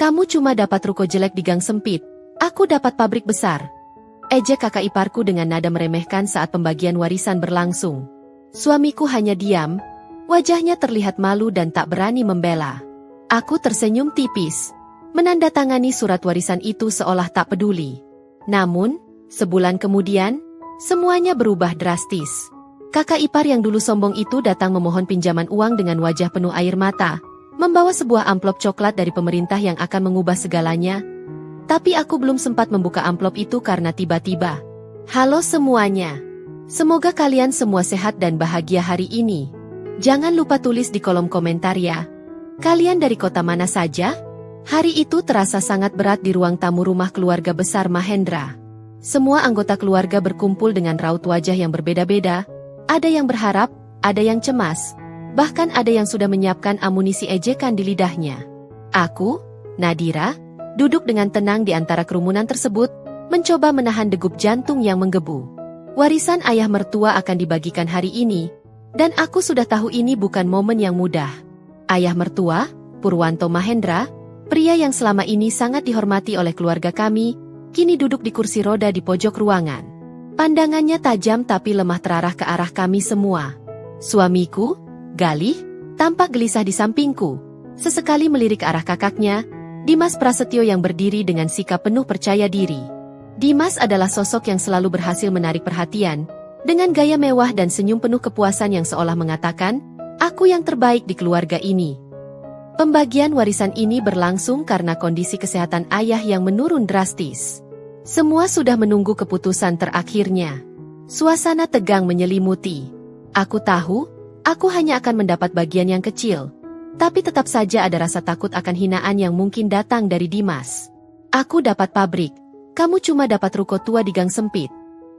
Kamu cuma dapat ruko jelek di gang sempit. Aku dapat pabrik besar. Ejek kakak iparku dengan nada meremehkan saat pembagian warisan berlangsung. Suamiku hanya diam. Wajahnya terlihat malu dan tak berani membela. Aku tersenyum tipis. Menandatangani surat warisan itu seolah tak peduli. Namun, sebulan kemudian, semuanya berubah drastis. Kakak ipar yang dulu sombong itu datang memohon pinjaman uang dengan wajah penuh air mata, membawa sebuah amplop coklat dari pemerintah yang akan mengubah segalanya. Tapi aku belum sempat membuka amplop itu karena tiba-tiba. Halo semuanya. Semoga kalian semua sehat dan bahagia hari ini. Jangan lupa tulis di kolom komentar ya. Kalian dari kota mana saja? Hari itu terasa sangat berat di ruang tamu rumah keluarga besar Mahendra. Semua anggota keluarga berkumpul dengan raut wajah yang berbeda-beda. Ada yang berharap, ada yang cemas. Bahkan ada yang sudah menyiapkan amunisi ejekan di lidahnya. Aku, Nadira, duduk dengan tenang di antara kerumunan tersebut, mencoba menahan degup jantung yang menggebu. Warisan ayah mertua akan dibagikan hari ini, dan aku sudah tahu ini bukan momen yang mudah. Ayah mertua, Purwanto Mahendra, pria yang selama ini sangat dihormati oleh keluarga kami, kini duduk di kursi roda di pojok ruangan. Pandangannya tajam tapi lemah terarah ke arah kami semua. Suamiku, Galih, tampak gelisah di sampingku. Sesekali melirik ke arah kakaknya, Dimas Prasetyo yang berdiri dengan sikap penuh percaya diri. Dimas adalah sosok yang selalu berhasil menarik perhatian, dengan gaya mewah dan senyum penuh kepuasan yang seolah mengatakan, "Aku yang terbaik di keluarga ini." Pembagian warisan ini berlangsung karena kondisi kesehatan ayah yang menurun drastis. Semua sudah menunggu keputusan terakhirnya. Suasana tegang menyelimuti. Aku tahu, aku hanya akan mendapat bagian yang kecil. Tapi tetap saja ada rasa takut akan hinaan yang mungkin datang dari Dimas. Aku dapat pabrik, kamu cuma dapat ruko tua di gang sempit.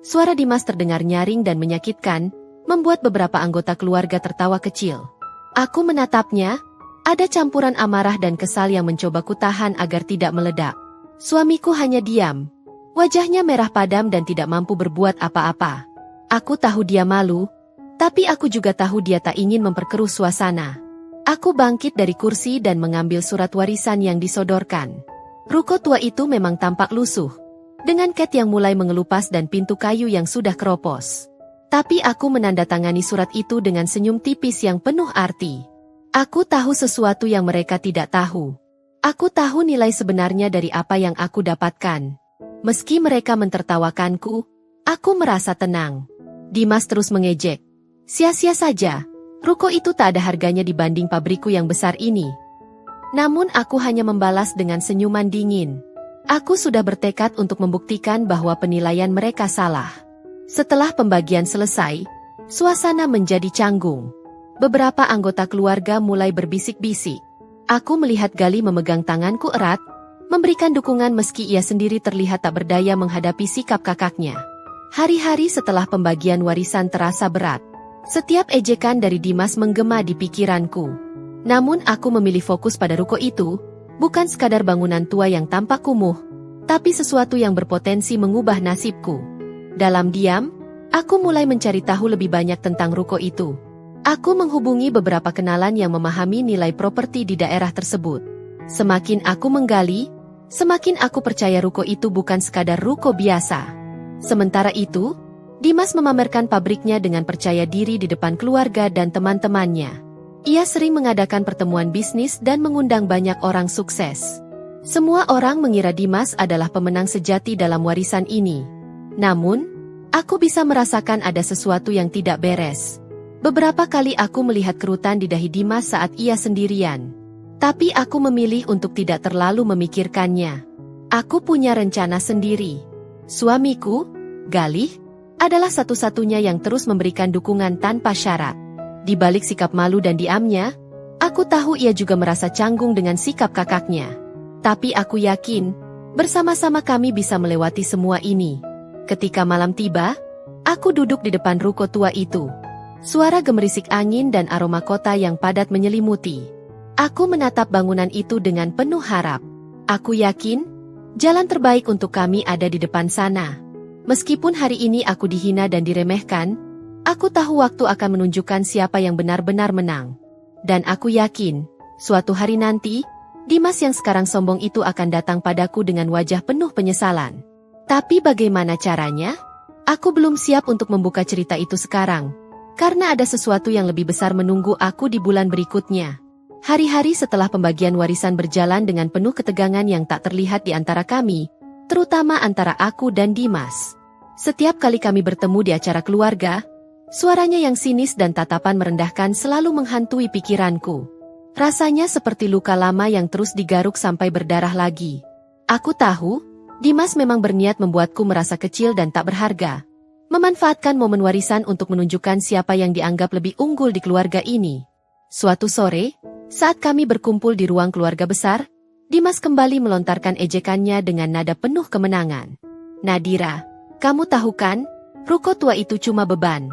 Suara Dimas terdengar nyaring dan menyakitkan, membuat beberapa anggota keluarga tertawa kecil. Aku menatapnya. Ada campuran amarah dan kesal yang mencoba kutahan agar tidak meledak. Suamiku hanya diam. Wajahnya merah padam dan tidak mampu berbuat apa-apa. Aku tahu dia malu, tapi aku juga tahu dia tak ingin memperkeruh suasana. Aku bangkit dari kursi dan mengambil surat warisan yang disodorkan. Ruko tua itu memang tampak lusuh, dengan cat yang mulai mengelupas dan pintu kayu yang sudah keropos. Tapi aku menandatangani surat itu dengan senyum tipis yang penuh arti. Aku tahu sesuatu yang mereka tidak tahu. Aku tahu nilai sebenarnya dari apa yang aku dapatkan. Meski mereka mentertawakanku, aku merasa tenang. Dimas terus mengejek. Sia-sia saja, ruko itu tak ada harganya dibanding pabrikku yang besar ini. Namun aku hanya membalas dengan senyuman dingin. Aku sudah bertekad untuk membuktikan bahwa penilaian mereka salah. Setelah pembagian selesai, suasana menjadi canggung. Beberapa anggota keluarga mulai berbisik-bisik. Aku melihat Galih memegang tanganku erat, memberikan dukungan meski ia sendiri terlihat tak berdaya menghadapi sikap kakaknya. Hari-hari setelah pembagian warisan terasa berat. Setiap ejekan dari Dimas menggema di pikiranku. Namun aku memilih fokus pada ruko itu, bukan sekadar bangunan tua yang tampak kumuh, tapi sesuatu yang berpotensi mengubah nasibku. Dalam diam, aku mulai mencari tahu lebih banyak tentang ruko itu. Aku menghubungi beberapa kenalan yang memahami nilai properti di daerah tersebut. Semakin aku menggali, semakin aku percaya ruko itu bukan sekadar ruko biasa. Sementara itu, Dimas memamerkan pabriknya dengan percaya diri di depan keluarga dan teman-temannya. Ia sering mengadakan pertemuan bisnis dan mengundang banyak orang sukses. Semua orang mengira Dimas adalah pemenang sejati dalam warisan ini. Namun, aku bisa merasakan ada sesuatu yang tidak beres. Beberapa kali aku melihat kerutan di dahi Dimas saat ia sendirian. Tapi aku memilih untuk tidak terlalu memikirkannya. Aku punya rencana sendiri. Suamiku, Galih, adalah satu-satunya yang terus memberikan dukungan tanpa syarat. Di balik sikap malu dan diamnya, aku tahu ia juga merasa canggung dengan sikap kakaknya. Tapi aku yakin, bersama-sama kami bisa melewati semua ini. Ketika malam tiba, aku duduk di depan ruko tua itu. Suara gemerisik angin dan aroma kota yang padat menyelimuti. Aku menatap bangunan itu dengan penuh harap. Aku yakin, jalan terbaik untuk kami ada di depan sana. Meskipun hari ini aku dihina dan diremehkan, aku tahu waktu akan menunjukkan siapa yang benar-benar menang. Dan aku yakin, suatu hari nanti, Dimas yang sekarang sombong itu akan datang padaku dengan wajah penuh penyesalan. Tapi bagaimana caranya? Aku belum siap untuk membuka cerita itu sekarang. Karena ada sesuatu yang lebih besar menunggu aku di bulan berikutnya. Hari-hari setelah pembagian warisan berjalan dengan penuh ketegangan yang tak terlihat di antara kami, terutama antara aku dan Dimas. Setiap kali kami bertemu di acara keluarga, suaranya yang sinis dan tatapan merendahkan selalu menghantui pikiranku. Rasanya seperti luka lama yang terus digaruk sampai berdarah lagi. Aku tahu, Dimas memang berniat membuatku merasa kecil dan tak berharga. Memanfaatkan momen warisan untuk menunjukkan siapa yang dianggap lebih unggul di keluarga ini. Suatu sore, saat kami berkumpul di ruang keluarga besar, Dimas kembali melontarkan ejekannya dengan nada penuh kemenangan. Nadira, kamu tahu kan, ruko tua itu cuma beban.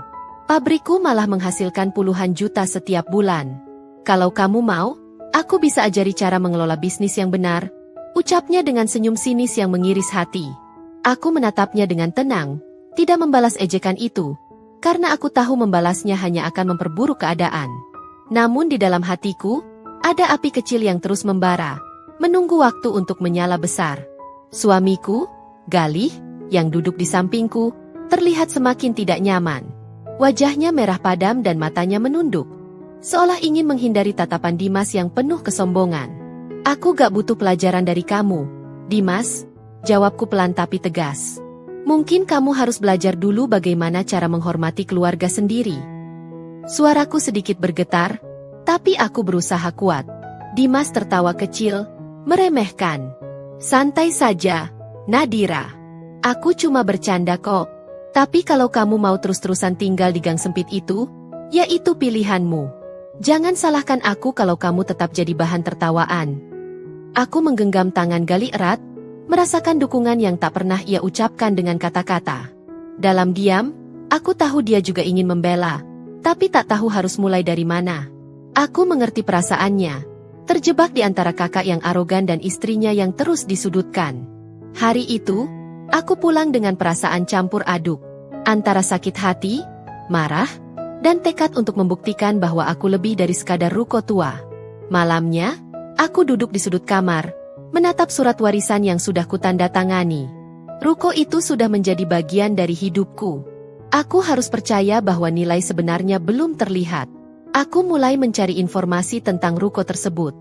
Pabrikku malah menghasilkan puluhan juta setiap bulan. Kalau kamu mau, aku bisa ajari cara mengelola bisnis yang benar, ucapnya dengan senyum sinis yang mengiris hati. Aku menatapnya dengan tenang, tidak membalas ejekan itu, karena aku tahu membalasnya hanya akan memperburuk keadaan. Namun di dalam hatiku, ada api kecil yang terus membara, menunggu waktu untuk menyala besar. Suamiku, Galih, yang duduk di sampingku, terlihat semakin tidak nyaman. Wajahnya merah padam dan matanya menunduk, seolah ingin menghindari tatapan Dimas yang penuh kesombongan. Aku gak butuh pelajaran dari kamu, Dimas, jawabku pelan tapi tegas. Mungkin kamu harus belajar dulu bagaimana cara menghormati keluarga sendiri. Suaraku sedikit bergetar, tapi aku berusaha kuat. Dimas tertawa kecil, meremehkan. Santai saja, Nadira. Aku cuma bercanda kok. Tapi kalau kamu mau terus-terusan tinggal di gang sempit itu, ya itu pilihanmu. Jangan salahkan aku kalau kamu tetap jadi bahan tertawaan. Aku menggenggam tangan Galih erat, merasakan dukungan yang tak pernah ia ucapkan dengan kata-kata. Dalam diam, aku tahu dia juga ingin membela, tapi tak tahu harus mulai dari mana. Aku mengerti perasaannya, terjebak di antara kakak yang arogan dan istrinya yang terus disudutkan. Hari itu, aku pulang dengan perasaan campur aduk, antara sakit hati, marah, dan tekad untuk membuktikan bahwa aku lebih dari sekadar ruko tua. Malamnya, aku duduk di sudut kamar, menatap surat warisan yang sudah kutandatangani. Ruko itu sudah menjadi bagian dari hidupku. Aku harus percaya bahwa nilai sebenarnya belum terlihat. Aku mulai mencari informasi tentang ruko tersebut.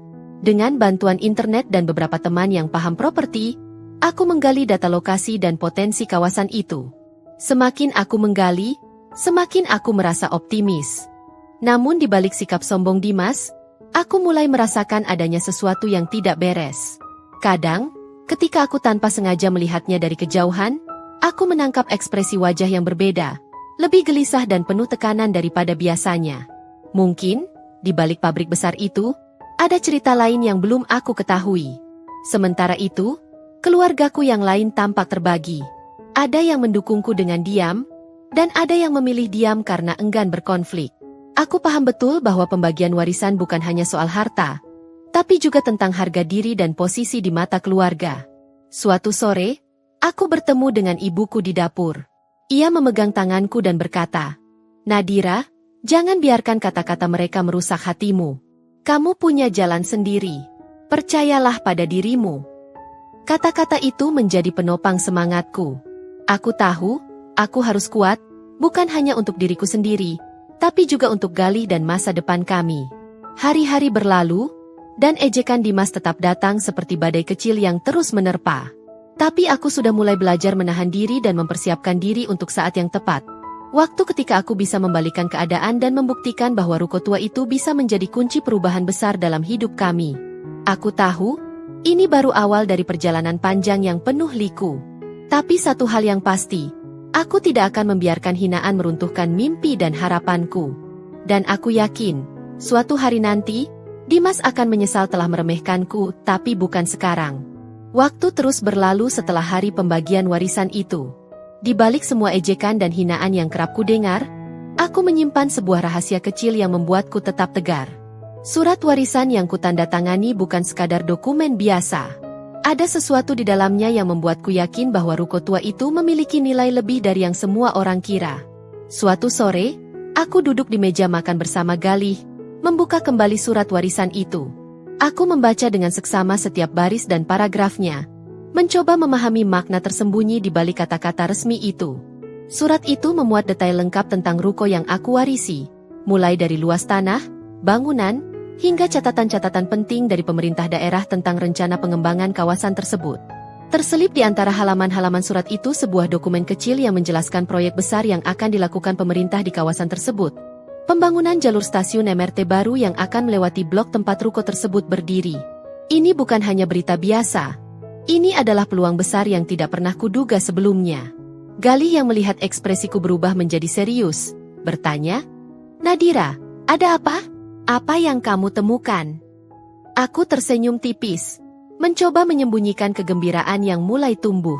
Dengan bantuan internet dan beberapa teman yang paham properti, aku menggali data lokasi dan potensi kawasan itu. Semakin aku menggali, semakin aku merasa optimis. Namun di balik sikap sombong Dimas, aku mulai merasakan adanya sesuatu yang tidak beres. Kadang, ketika aku tanpa sengaja melihatnya dari kejauhan, aku menangkap ekspresi wajah yang berbeda, lebih gelisah dan penuh tekanan daripada biasanya. Mungkin, di balik pabrik besar itu, ada cerita lain yang belum aku ketahui. Sementara itu, keluargaku yang lain tampak terbagi. Ada yang mendukungku dengan diam, dan ada yang memilih diam karena enggan berkonflik. Aku paham betul bahwa pembagian warisan bukan hanya soal harta, tapi juga tentang harga diri dan posisi di mata keluarga. Suatu sore, aku bertemu dengan ibuku di dapur. Ia memegang tanganku dan berkata, Nadira, jangan biarkan kata-kata mereka merusak hatimu. Kamu punya jalan sendiri. Percayalah pada dirimu. Kata-kata itu menjadi penopang semangatku. Aku tahu, aku harus kuat, bukan hanya untuk diriku sendiri, tapi juga untuk Galih dan masa depan kami. Hari-hari berlalu, dan ejekan Dimas tetap datang seperti badai kecil yang terus menerpa. Tapi aku sudah mulai belajar menahan diri dan mempersiapkan diri untuk saat yang tepat. Waktu ketika aku bisa membalikan keadaan dan membuktikan bahwa ruko tua itu bisa menjadi kunci perubahan besar dalam hidup kami. Aku tahu, ini baru awal dari perjalanan panjang yang penuh liku. Tapi satu hal yang pasti, aku tidak akan membiarkan hinaan meruntuhkan mimpi dan harapanku. Dan aku yakin, suatu hari nanti, Dimas akan menyesal telah meremehkanku, tapi bukan sekarang. Waktu terus berlalu setelah hari pembagian warisan itu. Di balik semua ejekan dan hinaan yang kerap kudengar, aku menyimpan sebuah rahasia kecil yang membuatku tetap tegar. Surat warisan yang kutandatangani bukan sekadar dokumen biasa. Ada sesuatu di dalamnya yang membuatku yakin bahwa ruko tua itu memiliki nilai lebih dari yang semua orang kira. Suatu sore, aku duduk di meja makan bersama Galih, membuka kembali surat warisan itu. Aku membaca dengan seksama setiap baris dan paragrafnya, mencoba memahami makna tersembunyi di balik kata-kata resmi itu. Surat itu memuat detail lengkap tentang ruko yang aku warisi, mulai dari luas tanah, bangunan, hingga catatan-catatan penting dari pemerintah daerah tentang rencana pengembangan kawasan tersebut. Terselip di antara halaman-halaman surat itu sebuah dokumen kecil yang menjelaskan proyek besar yang akan dilakukan pemerintah di kawasan tersebut. Pembangunan jalur stasiun MRT baru yang akan melewati blok tempat ruko tersebut berdiri. Ini bukan hanya berita biasa. Ini adalah peluang besar yang tidak pernah kuduga sebelumnya. Galih yang melihat ekspresiku berubah menjadi serius, bertanya, "Nadira, ada apa? Apa yang kamu temukan?" Aku tersenyum tipis, mencoba menyembunyikan kegembiraan yang mulai tumbuh.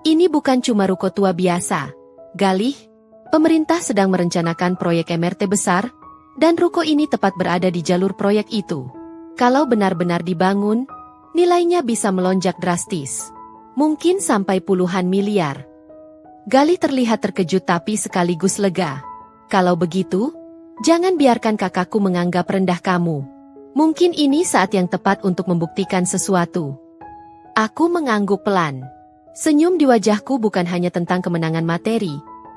Ini bukan cuma ruko tua biasa, Galih. Pemerintah sedang merencanakan proyek MRT besar, dan ruko ini tepat berada di jalur proyek itu. Kalau benar-benar dibangun, nilainya bisa melonjak drastis. Mungkin sampai puluhan miliar. Galih terlihat terkejut tapi sekaligus lega. Kalau begitu, jangan biarkan kakakku menganggap rendah kamu. Mungkin ini saat yang tepat untuk membuktikan sesuatu. Aku mengangguk pelan. Senyum di wajahku bukan hanya tentang kemenangan materi,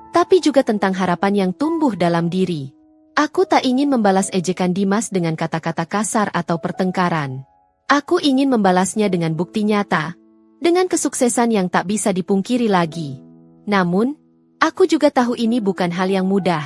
tapi juga tentang harapan yang tumbuh dalam diri. Aku tak ingin membalas ejekan Dimas dengan kata-kata kasar atau pertengkaran. Aku ingin membalasnya dengan bukti nyata, dengan kesuksesan yang tak bisa dipungkiri lagi. Namun, aku juga tahu ini bukan hal yang mudah.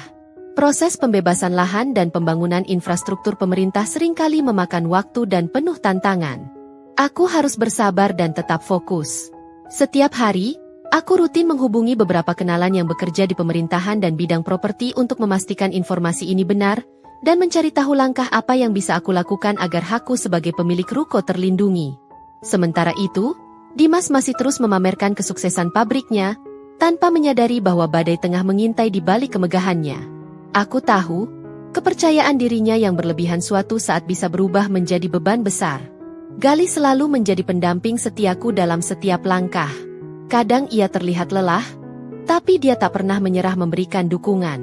Proses pembebasan lahan dan pembangunan infrastruktur pemerintah seringkali memakan waktu dan penuh tantangan. Aku harus bersabar dan tetap fokus. Setiap hari, aku rutin menghubungi beberapa kenalan yang bekerja di pemerintahan dan bidang properti untuk memastikan informasi ini benar, dan mencari tahu langkah apa yang bisa aku lakukan agar aku sebagai pemilik ruko terlindungi. Sementara itu, Dimas masih terus memamerkan kesuksesan pabriknya, tanpa menyadari bahwa badai tengah mengintai di balik kemegahannya. Aku tahu, kepercayaan dirinya yang berlebihan suatu saat bisa berubah menjadi beban besar. Galih selalu menjadi pendamping setiaku dalam setiap langkah. Kadang ia terlihat lelah, tapi dia tak pernah menyerah memberikan dukungan.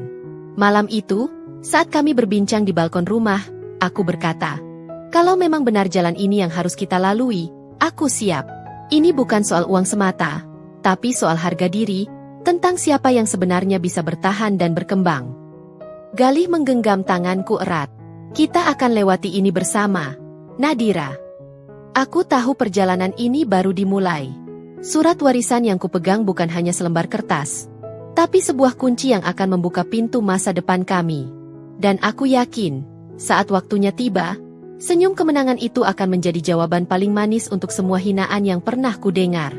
Malam itu, saat kami berbincang di balkon rumah, aku berkata, "Kalau memang benar jalan ini yang harus kita lalui, aku siap. Ini bukan soal uang semata, tapi soal harga diri, tentang siapa yang sebenarnya bisa bertahan dan berkembang." Galih menggenggam tanganku erat. "Kita akan lewati ini bersama, Nadira." Aku tahu perjalanan ini baru dimulai. Surat warisan yang kupegang bukan hanya selembar kertas, tapi sebuah kunci yang akan membuka pintu masa depan kami. Dan aku yakin, saat waktunya tiba, senyum kemenangan itu akan menjadi jawaban paling manis untuk semua hinaan yang pernah kudengar.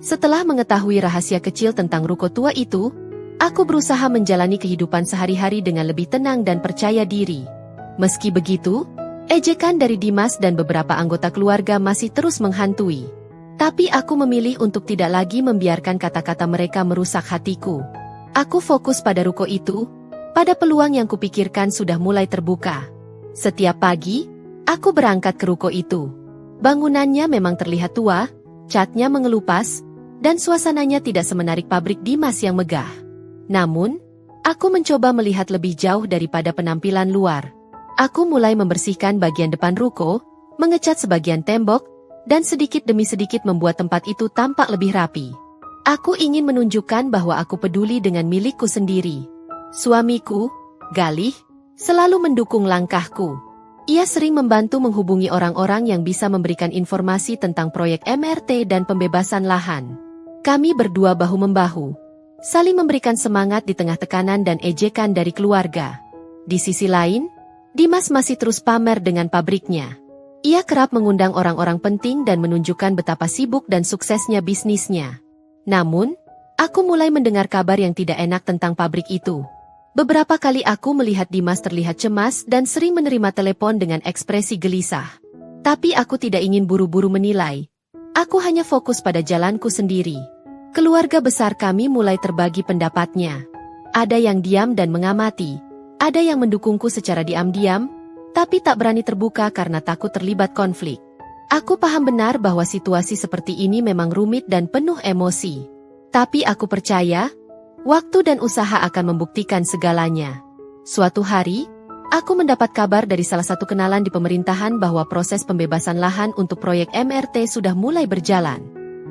Setelah mengetahui rahasia kecil tentang ruko tua itu, aku berusaha menjalani kehidupan sehari-hari dengan lebih tenang dan percaya diri. Meski begitu, ejekan dari Dimas dan beberapa anggota keluarga masih terus menghantui. Tapi aku memilih untuk tidak lagi membiarkan kata-kata mereka merusak hatiku. Aku fokus pada ruko itu, pada peluang yang kupikirkan sudah mulai terbuka. Setiap pagi, aku berangkat ke ruko itu. Bangunannya memang terlihat tua, catnya mengelupas, dan suasananya tidak semenarik pabrik Dimas yang megah. Namun, aku mencoba melihat lebih jauh daripada penampilan luar. Aku mulai membersihkan bagian depan ruko, mengecat sebagian tembok, dan sedikit demi sedikit membuat tempat itu tampak lebih rapi. Aku ingin menunjukkan bahwa aku peduli dengan milikku sendiri. Suamiku, Galih, selalu mendukung langkahku. Ia sering membantu menghubungi orang-orang yang bisa memberikan informasi tentang proyek MRT dan pembebasan lahan. Kami berdua bahu-membahu, saling memberikan semangat di tengah tekanan dan ejekan dari keluarga. Di sisi lain, Dimas masih terus pamer dengan pabriknya. Ia kerap mengundang orang-orang penting dan menunjukkan betapa sibuk dan suksesnya bisnisnya. Namun, aku mulai mendengar kabar yang tidak enak tentang pabrik itu. Beberapa kali aku melihat Dimas terlihat cemas dan sering menerima telepon dengan ekspresi gelisah. Tapi aku tidak ingin buru-buru menilai. Aku hanya fokus pada jalanku sendiri. Keluarga besar kami mulai terbagi pendapatnya. Ada yang diam dan mengamati. Ada yang mendukungku secara diam-diam, tapi tak berani terbuka karena takut terlibat konflik. Aku paham benar bahwa situasi seperti ini memang rumit dan penuh emosi. Tapi aku percaya, waktu dan usaha akan membuktikan segalanya. Suatu hari, Aku mendapat kabar dari salah satu kenalan di pemerintahan bahwa proses pembebasan lahan untuk proyek MRT sudah mulai berjalan.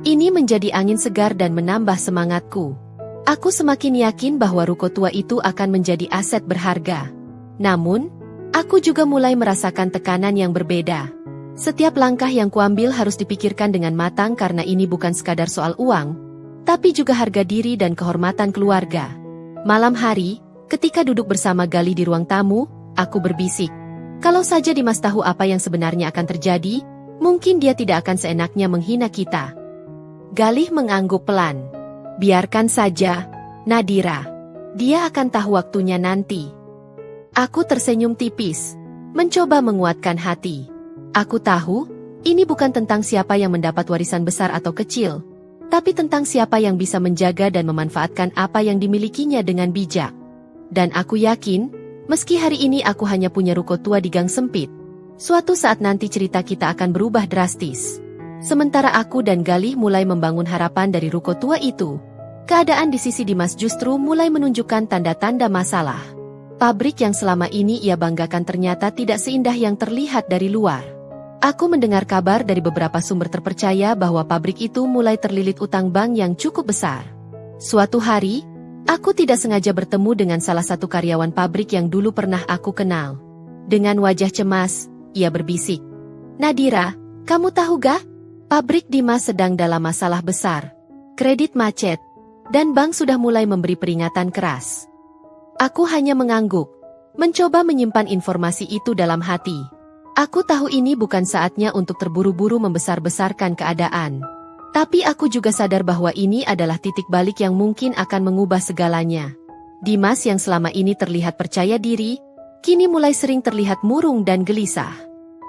Ini menjadi angin segar dan menambah semangatku. Aku semakin yakin bahwa ruko tua itu akan menjadi aset berharga. Namun, aku juga mulai merasakan tekanan yang berbeda. Setiap langkah yang kuambil harus dipikirkan dengan matang karena ini bukan sekadar soal uang, tapi juga harga diri dan kehormatan keluarga. Malam hari, ketika duduk bersama Galih di ruang tamu, aku berbisik. Kalau saja Dimas tahu apa yang sebenarnya akan terjadi, mungkin dia tidak akan seenaknya menghina kita. Galih mengangguk pelan. Biarkan saja, Nadira. Dia akan tahu waktunya nanti. Aku tersenyum tipis, mencoba menguatkan hati. Aku tahu, ini bukan tentang siapa yang mendapat warisan besar atau kecil, tapi tentang siapa yang bisa menjaga dan memanfaatkan apa yang dimilikinya dengan bijak. Dan aku yakin, meski hari ini aku hanya punya ruko tua di gang sempit, suatu saat nanti cerita kita akan berubah drastis. Sementara aku dan Galih mulai membangun harapan dari ruko tua itu, keadaan di sisi Dimas justru mulai menunjukkan tanda-tanda masalah. Pabrik yang selama ini ia banggakan ternyata tidak seindah yang terlihat dari luar. Aku mendengar kabar dari beberapa sumber terpercaya bahwa pabrik itu mulai terlilit utang bank yang cukup besar. Suatu hari, aku tidak sengaja bertemu dengan salah satu karyawan pabrik yang dulu pernah aku kenal. Dengan wajah cemas, ia berbisik. Nadira, kamu tahu gak? Pabrik Dimas sedang dalam masalah besar. Kredit macet, dan bank sudah mulai memberi peringatan keras. Aku hanya mengangguk, mencoba menyimpan informasi itu dalam hati. Aku tahu ini bukan saatnya untuk terburu-buru membesar-besarkan keadaan. Tapi aku juga sadar bahwa ini adalah titik balik yang mungkin akan mengubah segalanya. Dimas yang selama ini terlihat percaya diri, kini mulai sering terlihat murung dan gelisah.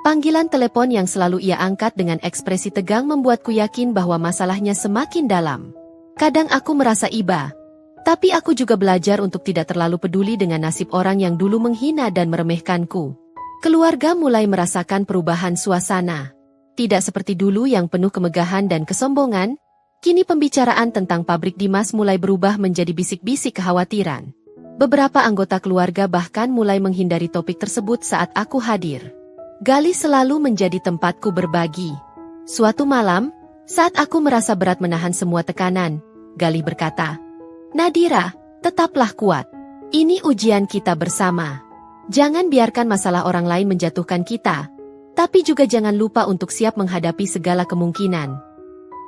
Panggilan telepon yang selalu ia angkat dengan ekspresi tegang membuatku yakin bahwa masalahnya semakin dalam. Kadang aku merasa iba, tapi aku juga belajar untuk tidak terlalu peduli dengan nasib orang yang dulu menghina dan meremehkanku. Keluarga mulai merasakan perubahan suasana. Tidak seperti dulu yang penuh kemegahan dan kesombongan, kini pembicaraan tentang pabrik Dimas mulai berubah menjadi bisik-bisik kekhawatiran. Beberapa anggota keluarga bahkan mulai menghindari topik tersebut saat aku hadir. Galih selalu menjadi tempatku berbagi. Suatu malam, saat aku merasa berat menahan semua tekanan, Galih berkata, Nadira, tetaplah kuat. Ini ujian kita bersama. Jangan biarkan masalah orang lain menjatuhkan kita, tapi juga jangan lupa untuk siap menghadapi segala kemungkinan.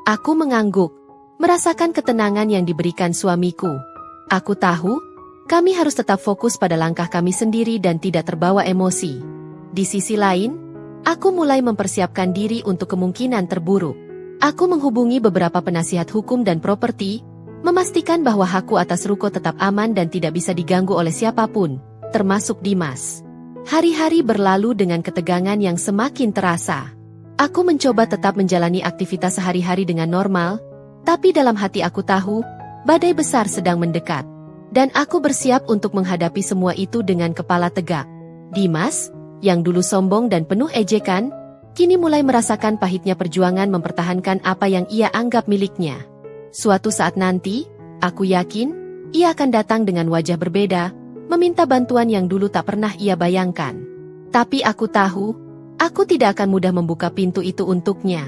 Aku mengangguk, merasakan ketenangan yang diberikan suamiku. Aku tahu, kami harus tetap fokus pada langkah kami sendiri dan tidak terbawa emosi. Di sisi lain, aku mulai mempersiapkan diri untuk kemungkinan terburuk. Aku menghubungi beberapa penasihat hukum dan properti, memastikan bahwa hakku atas ruko tetap aman dan tidak bisa diganggu oleh siapapun, termasuk Dimas. Hari-hari berlalu dengan ketegangan yang semakin terasa. Aku mencoba tetap menjalani aktivitas sehari-hari dengan normal, tapi dalam hati aku tahu, badai besar sedang mendekat. Dan aku bersiap untuk menghadapi semua itu dengan kepala tegak. Dimas, yang dulu sombong dan penuh ejekan, kini mulai merasakan pahitnya perjuangan mempertahankan apa yang ia anggap miliknya. Suatu saat nanti, aku yakin, ia akan datang dengan wajah berbeda, meminta bantuan yang dulu tak pernah ia bayangkan. Tapi aku tahu, aku tidak akan mudah membuka pintu itu untuknya.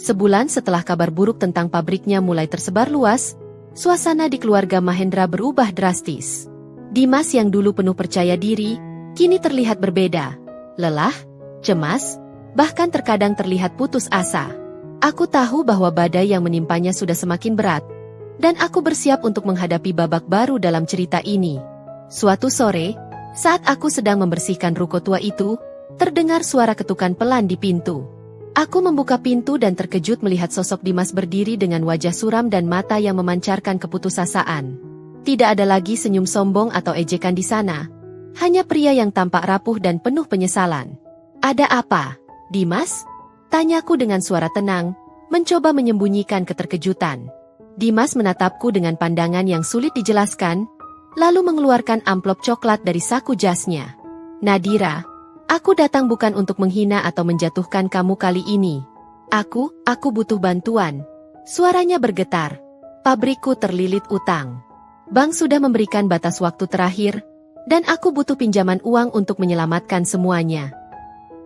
Sebulan setelah kabar buruk tentang pabriknya mulai tersebar luas, suasana di keluarga Mahendra berubah drastis. Dimas yang dulu penuh percaya diri, kini terlihat berbeda. Lelah, cemas, bahkan terkadang terlihat putus asa. Aku tahu bahwa badai yang menimpanya sudah semakin berat, dan aku bersiap untuk menghadapi babak baru dalam cerita ini. Suatu sore, saat aku sedang membersihkan ruko tua itu, terdengar suara ketukan pelan di pintu. Aku membuka pintu dan terkejut melihat sosok Dimas berdiri dengan wajah suram dan mata yang memancarkan keputusasaan. Tidak ada lagi senyum sombong atau ejekan di sana, hanya pria yang tampak rapuh dan penuh penyesalan. Ada apa, Dimas? Tanyaku dengan suara tenang, mencoba menyembunyikan keterkejutan. Dimas menatapku dengan pandangan yang sulit dijelaskan, lalu mengeluarkan amplop coklat dari saku jasnya. Nadira, aku datang bukan untuk menghina atau menjatuhkan kamu kali ini. Aku butuh bantuan. Suaranya bergetar. Pabrikku terlilit utang. Bank sudah memberikan batas waktu terakhir, Dan aku butuh pinjaman uang untuk menyelamatkan semuanya.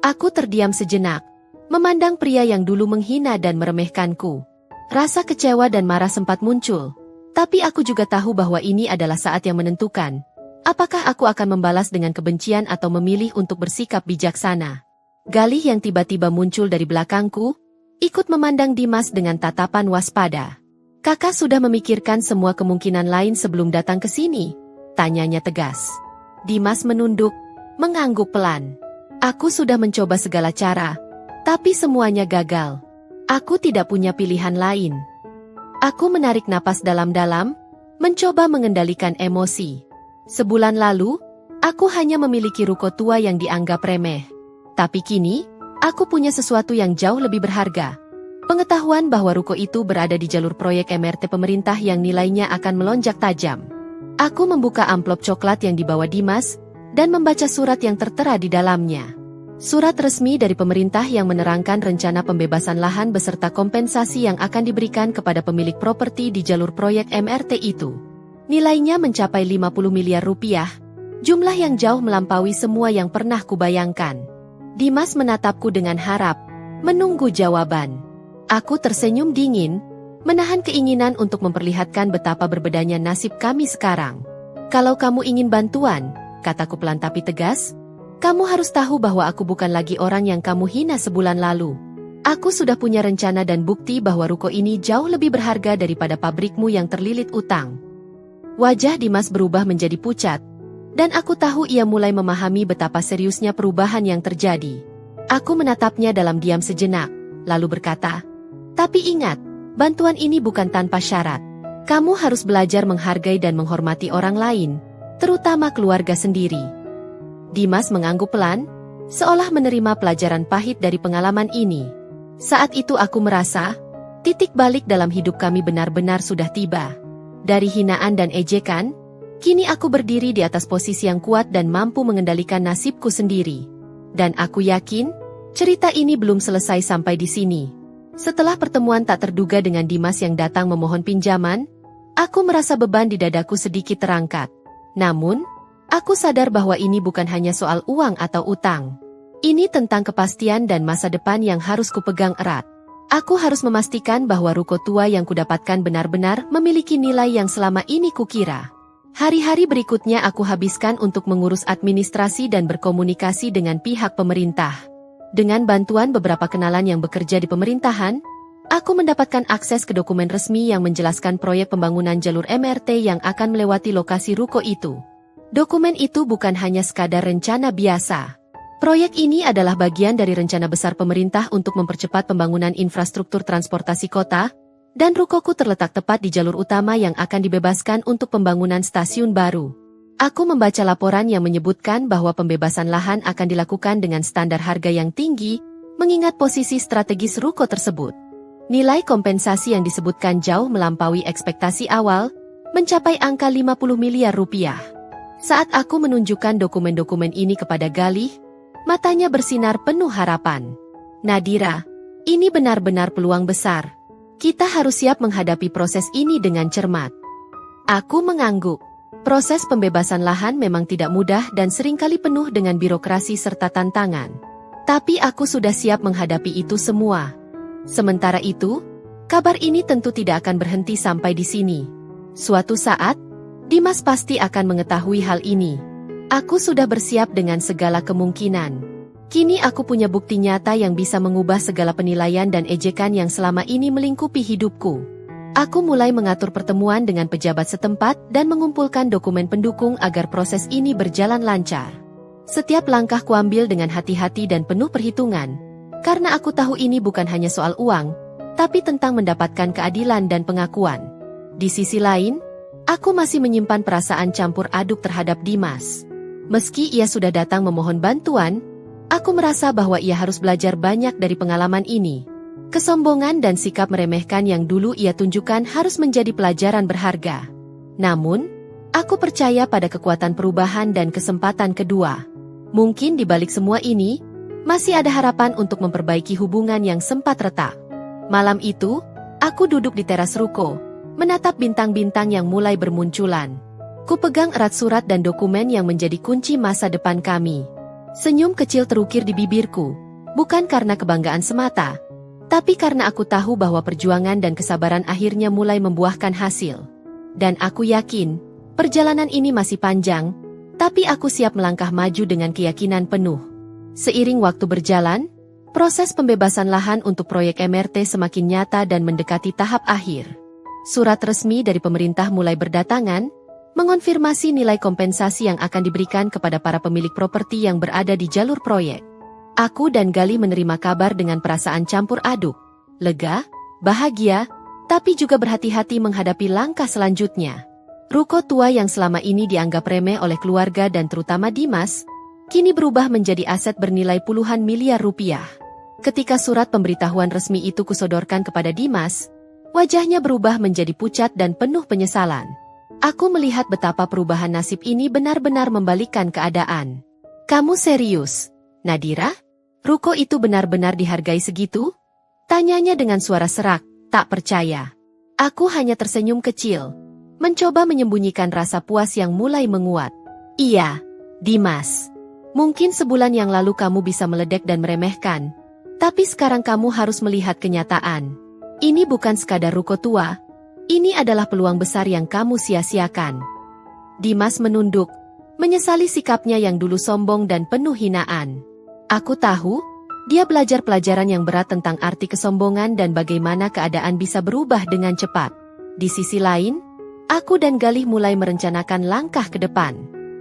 Aku terdiam sejenak, memandang pria yang dulu menghina dan meremehkanku. Rasa kecewa dan marah sempat muncul. Tapi aku juga tahu bahwa ini adalah saat yang menentukan. Apakah aku akan membalas dengan kebencian atau memilih untuk bersikap bijaksana? Galih yang tiba-tiba muncul dari belakangku, ikut memandang Dimas dengan tatapan waspada. Kakak sudah memikirkan semua kemungkinan lain sebelum datang ke sini? Tanyanya tegas. Dimas menunduk, mengangguk pelan. Aku sudah mencoba segala cara, tapi semuanya gagal. Aku tidak punya pilihan lain. Aku menarik napas dalam-dalam, mencoba mengendalikan emosi. Sebulan lalu, aku hanya memiliki ruko tua yang dianggap remeh. Tapi kini, aku punya sesuatu yang jauh lebih berharga. Pengetahuan bahwa ruko itu berada di jalur proyek MRT pemerintah yang nilainya akan melonjak tajam. Aku membuka amplop coklat yang dibawa Dimas, dan membaca surat yang tertera di dalamnya. Surat resmi dari pemerintah yang menerangkan rencana pembebasan lahan beserta kompensasi yang akan diberikan kepada pemilik properti di jalur proyek MRT itu. Nilainya mencapai 50 miliar rupiah, jumlah yang jauh melampaui semua yang pernah kubayangkan. Dimas menatapku dengan harap, menunggu jawaban. Aku tersenyum dingin, menahan keinginan untuk memperlihatkan betapa berbedanya nasib kami sekarang. Kalau kamu ingin bantuan, kataku pelan tapi tegas, kamu harus tahu bahwa aku bukan lagi orang yang kamu hina sebulan lalu. Aku sudah punya rencana dan bukti bahwa ruko ini jauh lebih berharga daripada pabrikmu yang terlilit utang. Wajah Dimas berubah menjadi pucat, dan aku tahu ia mulai memahami betapa seriusnya perubahan yang terjadi. Aku menatapnya dalam diam sejenak, lalu berkata, tapi ingat, bantuan ini bukan tanpa syarat. Kamu harus belajar menghargai dan menghormati orang lain, terutama keluarga sendiri. Dimas mengangguk pelan, seolah menerima pelajaran pahit dari pengalaman ini. Saat itu aku merasa, titik balik dalam hidup kami benar-benar sudah tiba. Dari hinaan dan ejekan, kini aku berdiri di atas posisi yang kuat dan mampu mengendalikan nasibku sendiri. Dan aku yakin, cerita ini belum selesai sampai di sini. Setelah pertemuan tak terduga dengan Dimas yang datang memohon pinjaman, aku merasa beban di dadaku sedikit terangkat. Namun, aku sadar bahwa ini bukan hanya soal uang atau utang. Ini tentang kepastian dan masa depan yang harus kupegang erat. Aku harus memastikan bahwa ruko tua yang kudapatkan benar-benar memiliki nilai yang selama ini kukira. Hari-hari berikutnya aku habiskan untuk mengurus administrasi dan berkomunikasi dengan pihak pemerintah. Dengan bantuan beberapa kenalan yang bekerja di pemerintahan, aku mendapatkan akses ke dokumen resmi yang menjelaskan proyek pembangunan jalur MRT yang akan melewati lokasi ruko itu. Dokumen itu bukan hanya sekadar rencana biasa. Proyek ini adalah bagian dari rencana besar pemerintah untuk mempercepat pembangunan infrastruktur transportasi kota, dan rukoku terletak tepat di jalur utama yang akan dibebaskan untuk pembangunan stasiun baru. Aku membaca laporan yang menyebutkan bahwa pembebasan lahan akan dilakukan dengan standar harga yang tinggi, mengingat posisi strategis ruko tersebut. Nilai kompensasi yang disebutkan jauh melampaui ekspektasi awal, mencapai angka 50 miliar rupiah. Saat aku menunjukkan dokumen-dokumen ini kepada Galih, matanya bersinar penuh harapan. Nadira, ini benar-benar peluang besar. Kita harus siap menghadapi proses ini dengan cermat. Aku mengangguk. Proses pembebasan lahan memang tidak mudah dan seringkali penuh dengan birokrasi serta tantangan. Tapi aku sudah siap menghadapi itu semua. Sementara itu, kabar ini tentu tidak akan berhenti sampai di sini. Suatu saat, Dimas pasti akan mengetahui hal ini. Aku sudah bersiap dengan segala kemungkinan. Kini aku punya bukti nyata yang bisa mengubah segala penilaian dan ejekan yang selama ini melingkupi hidupku. Aku mulai mengatur pertemuan dengan pejabat setempat dan mengumpulkan dokumen pendukung agar proses ini berjalan lancar. Setiap langkah kuambil dengan hati-hati dan penuh perhitungan, karena aku tahu ini bukan hanya soal uang, tapi tentang mendapatkan keadilan dan pengakuan. Di sisi lain, aku masih menyimpan perasaan campur aduk terhadap Dimas. Meski ia sudah datang memohon bantuan, aku merasa bahwa ia harus belajar banyak dari pengalaman ini. Kesombongan dan sikap meremehkan yang dulu ia tunjukkan harus menjadi pelajaran berharga. Namun, aku percaya pada kekuatan perubahan dan kesempatan kedua. Mungkin di balik semua ini, masih ada harapan untuk memperbaiki hubungan yang sempat retak. Malam itu, aku duduk di teras ruko, menatap bintang-bintang yang mulai bermunculan. Kupegang erat surat dan dokumen yang menjadi kunci masa depan kami. Senyum kecil terukir di bibirku, bukan karena kebanggaan semata, tapi karena aku tahu bahwa perjuangan dan kesabaran akhirnya mulai membuahkan hasil. Dan aku yakin, perjalanan ini masih panjang, tapi aku siap melangkah maju dengan keyakinan penuh. Seiring waktu berjalan, proses pembebasan lahan untuk proyek MRT semakin nyata dan mendekati tahap akhir. Surat resmi dari pemerintah mulai berdatangan, mengonfirmasi nilai kompensasi yang akan diberikan kepada para pemilik properti yang berada di jalur proyek. Aku dan Galih menerima kabar dengan perasaan campur aduk, lega, bahagia, tapi juga berhati-hati menghadapi langkah selanjutnya. Ruko tua yang selama ini dianggap remeh oleh keluarga dan terutama Dimas, kini berubah menjadi aset bernilai puluhan miliar rupiah. Ketika surat pemberitahuan resmi itu kusodorkan kepada Dimas, wajahnya berubah menjadi pucat dan penuh penyesalan. Aku melihat betapa perubahan nasib ini benar-benar membalikkan keadaan. Kamu serius, Nadira? Ruko itu benar-benar dihargai segitu? Tanyanya dengan suara serak, tak percaya. Aku hanya tersenyum kecil, mencoba menyembunyikan rasa puas yang mulai menguat. Iya, Dimas. Mungkin sebulan yang lalu kamu bisa meledek dan meremehkan, tapi sekarang kamu harus melihat kenyataan. Ini bukan sekadar ruko tua, ini adalah peluang besar yang kamu sia-siakan. Dimas menunduk, menyesali sikapnya yang dulu sombong dan penuh hinaan. Aku tahu, dia belajar pelajaran yang berat tentang arti kesombongan dan bagaimana keadaan bisa berubah dengan cepat. Di sisi lain, aku dan Galih mulai merencanakan langkah ke depan.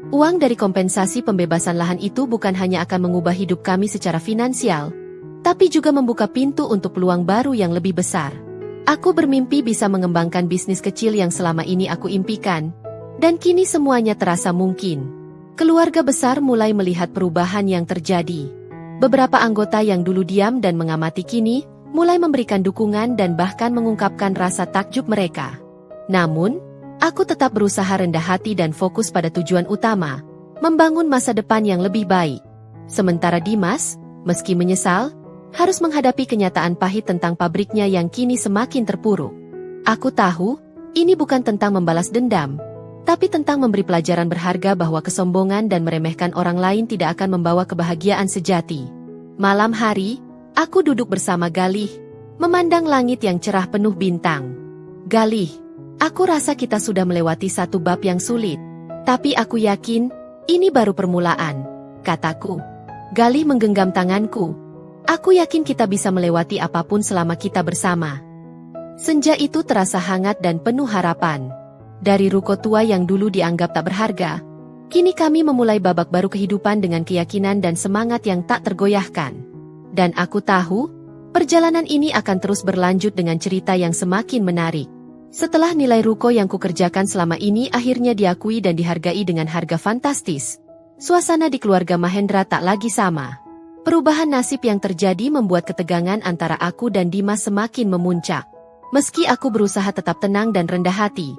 Uang dari kompensasi pembebasan lahan itu bukan hanya akan mengubah hidup kami secara finansial, tapi juga membuka pintu untuk peluang baru yang lebih besar. Aku bermimpi bisa mengembangkan bisnis kecil yang selama ini aku impikan, dan kini semuanya terasa mungkin. Keluarga besar mulai melihat perubahan yang terjadi. Beberapa anggota yang dulu diam dan mengamati kini, mulai memberikan dukungan dan bahkan mengungkapkan rasa takjub mereka. Namun, aku tetap berusaha rendah hati dan fokus pada tujuan utama, membangun masa depan yang lebih baik. Sementara Dimas, meski menyesal, harus menghadapi kenyataan pahit tentang pabriknya yang kini semakin terpuruk. Aku tahu, ini bukan tentang membalas dendam, tapi tentang memberi pelajaran berharga bahwa kesombongan dan meremehkan orang lain tidak akan membawa kebahagiaan sejati. Malam hari, aku duduk bersama Galih, memandang langit yang cerah penuh bintang. Galih, aku rasa kita sudah melewati satu bab yang sulit, tapi aku yakin, ini baru permulaan, kataku. Galih menggenggam tanganku. Aku yakin kita bisa melewati apapun selama kita bersama. Senja itu terasa hangat dan penuh harapan. Dari ruko tua yang dulu dianggap tak berharga, kini kami memulai babak baru kehidupan dengan keyakinan dan semangat yang tak tergoyahkan. Dan aku tahu, perjalanan ini akan terus berlanjut dengan cerita yang semakin menarik. Setelah nilai ruko yang kukerjakan selama ini akhirnya diakui dan dihargai dengan harga fantastis, suasana di keluarga Mahendra tak lagi sama. Perubahan nasib yang terjadi membuat ketegangan antara aku dan Dimas semakin memuncak. Meski aku berusaha tetap tenang dan rendah hati,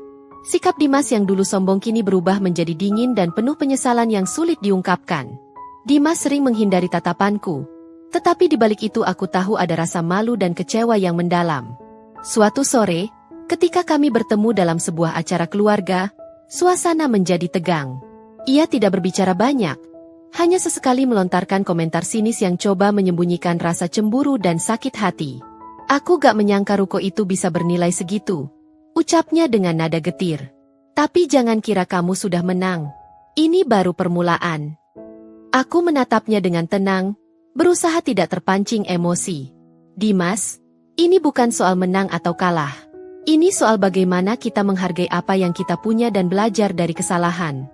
sikap Dimas yang dulu sombong kini berubah menjadi dingin dan penuh penyesalan yang sulit diungkapkan. Dimas sering menghindari tatapanku, tetapi di balik itu aku tahu ada rasa malu dan kecewa yang mendalam. Suatu sore, ketika kami bertemu dalam sebuah acara keluarga, suasana menjadi tegang. Ia tidak berbicara banyak, hanya sesekali melontarkan komentar sinis yang coba menyembunyikan rasa cemburu dan sakit hati. Aku gak menyangka ruko itu bisa bernilai segitu, ucapnya dengan nada getir. Tapi jangan kira kamu sudah menang. Ini baru permulaan. Aku menatapnya dengan tenang, berusaha tidak terpancing emosi. Dimas, ini bukan soal menang atau kalah. Ini soal bagaimana kita menghargai apa yang kita punya dan belajar dari kesalahan.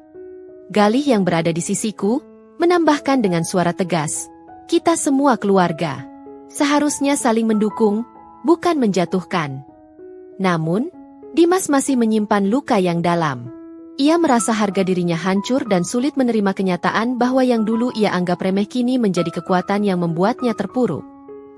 Galih yang berada di sisiku, menambahkan dengan suara tegas, kita semua keluarga. Seharusnya saling mendukung, bukan menjatuhkan. Namun, Dimas masih menyimpan luka yang dalam. Ia merasa harga dirinya hancur dan sulit menerima kenyataan bahwa yang dulu ia anggap remeh kini menjadi kekuatan yang membuatnya terpuruk.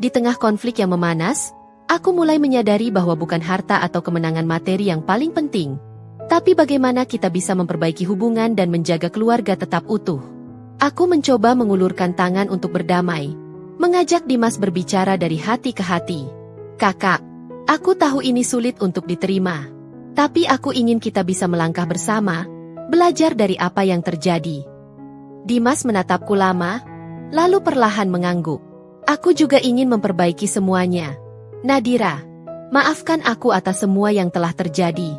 Di tengah konflik yang memanas, aku mulai menyadari bahwa bukan harta atau kemenangan materi yang paling penting, tapi bagaimana kita bisa memperbaiki hubungan dan menjaga keluarga tetap utuh. Aku mencoba mengulurkan tangan untuk berdamai, mengajak Dimas berbicara dari hati ke hati. Kakak, aku tahu ini sulit untuk diterima, tapi aku ingin kita bisa melangkah bersama, belajar dari apa yang terjadi. Dimas menatapku lama, lalu perlahan mengangguk. Aku juga ingin memperbaiki semuanya. Nadira, maafkan aku atas semua yang telah terjadi.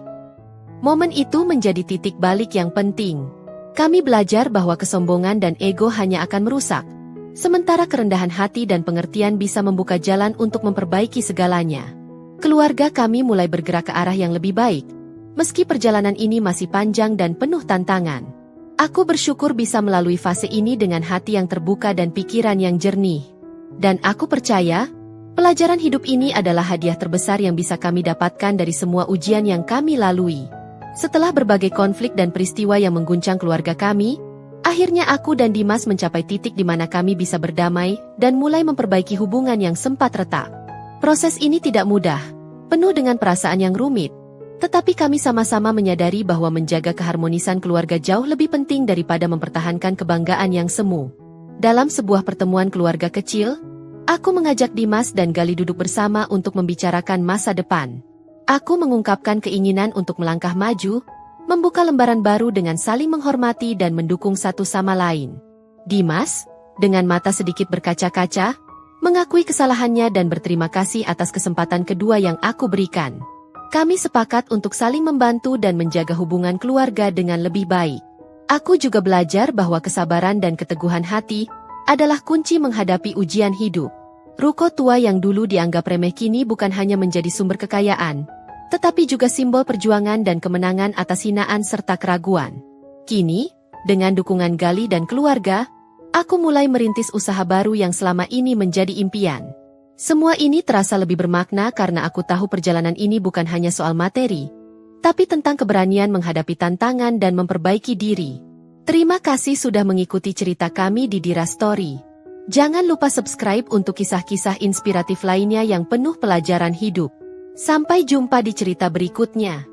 Momen itu menjadi titik balik yang penting. Kami belajar bahwa kesombongan dan ego hanya akan merusak, sementara kerendahan hati dan pengertian bisa membuka jalan untuk memperbaiki segalanya. Keluarga kami mulai bergerak ke arah yang lebih baik, meski perjalanan ini masih panjang dan penuh tantangan. Aku bersyukur bisa melalui fase ini dengan hati yang terbuka dan pikiran yang jernih. Dan aku percaya, pelajaran hidup ini adalah hadiah terbesar yang bisa kami dapatkan dari semua ujian yang kami lalui. Setelah berbagai konflik dan peristiwa yang mengguncang keluarga kami, akhirnya aku dan Dimas mencapai titik di mana kami bisa berdamai dan mulai memperbaiki hubungan yang sempat retak. Proses ini tidak mudah, penuh dengan perasaan yang rumit. Tetapi kami sama-sama menyadari bahwa menjaga keharmonisan keluarga jauh lebih penting daripada mempertahankan kebanggaan yang semu. Dalam sebuah pertemuan keluarga kecil, aku mengajak Dimas dan Gali duduk bersama untuk membicarakan masa depan. Aku mengungkapkan keinginan untuk melangkah maju, membuka lembaran baru dengan saling menghormati dan mendukung satu sama lain. Dimas, dengan mata sedikit berkaca-kaca, mengakui kesalahannya dan berterima kasih atas kesempatan kedua yang aku berikan. Kami sepakat untuk saling membantu dan menjaga hubungan keluarga dengan lebih baik. Aku juga belajar bahwa kesabaran dan keteguhan hati adalah kunci menghadapi ujian hidup. Ruko tua yang dulu dianggap remeh kini bukan hanya menjadi sumber kekayaan, tetapi juga simbol perjuangan dan kemenangan atas hinaan serta keraguan. Kini, dengan dukungan Gali dan keluarga, aku mulai merintis usaha baru yang selama ini menjadi impian. Semua ini terasa lebih bermakna karena aku tahu perjalanan ini bukan hanya soal materi, tapi tentang keberanian menghadapi tantangan dan memperbaiki diri. Terima kasih sudah mengikuti cerita kami di Dira Story. Jangan lupa subscribe untuk kisah-kisah inspiratif lainnya yang penuh pelajaran hidup. Sampai jumpa di cerita berikutnya.